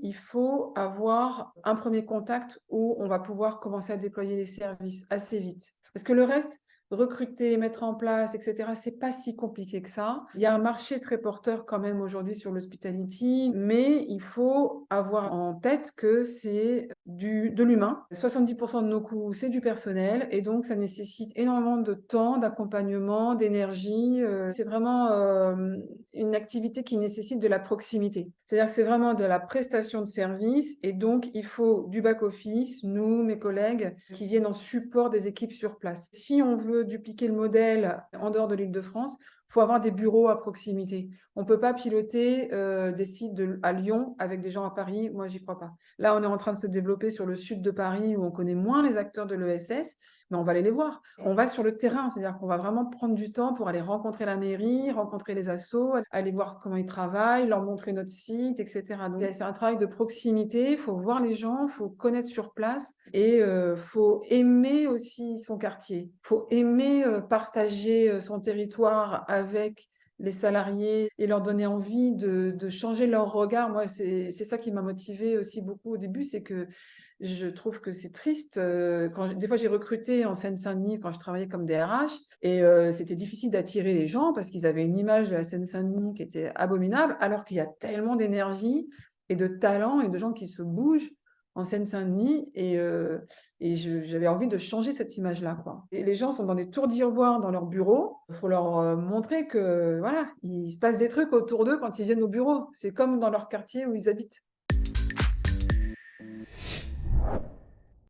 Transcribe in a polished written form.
il faut avoir un premier contact où on va pouvoir commencer à déployer les services assez vite. Parce que le reste, recruter, mettre en place, et cetera, c'est pas si compliqué que ça. Il y a un marché très porteur quand même aujourd'hui sur l'hospitality, mais il faut avoir en tête que c'est de l'humain. 70% de nos coûts, c'est du personnel et donc ça nécessite énormément de temps, d'accompagnement, d'énergie. C'est vraiment une activité qui nécessite de la proximité. C'est-à-dire que c'est vraiment de la prestation de service et donc il faut du back-office, nous, mes collègues, qui viennent en support des équipes sur place. Si on veut dupliquer le modèle en dehors de l'Île-de-France, il faut avoir des bureaux à proximité. On ne peut pas piloter des sites à Lyon avec des gens à Paris. Moi, j'y crois pas. Là, on est en train de se développer sur le sud de Paris où on connaît moins les acteurs de l'ESS, mais on va aller les voir. On va sur le terrain, c'est-à-dire qu'on va vraiment prendre du temps pour aller rencontrer la mairie, rencontrer les assos, aller voir comment ils travaillent, leur montrer notre site, etc. Donc, c'est un travail de proximité. Il faut voir les gens, il faut connaître sur place et faut aimer aussi son quartier. Il faut aimer partager son territoire avec les salariés et leur donner envie de changer leur regard. Moi, c'est ça qui m'a motivée aussi beaucoup au début, c'est que je trouve que c'est triste. Des fois, j'ai recruté en Seine-Saint-Denis quand je travaillais comme DRH et c'était difficile d'attirer les gens parce qu'ils avaient une image de la Seine-Saint-Denis qui était abominable, alors qu'il y a tellement d'énergie et de talent et de gens qui se bougent en Seine-Saint-Denis et j'avais envie de changer cette image-là, quoi. Et les gens sont dans des tours d'ivoire dans leur bureau. Il faut leur montrer que voilà, il se passe des trucs autour d'eux quand ils viennent au bureau. C'est comme dans leur quartier où ils habitent.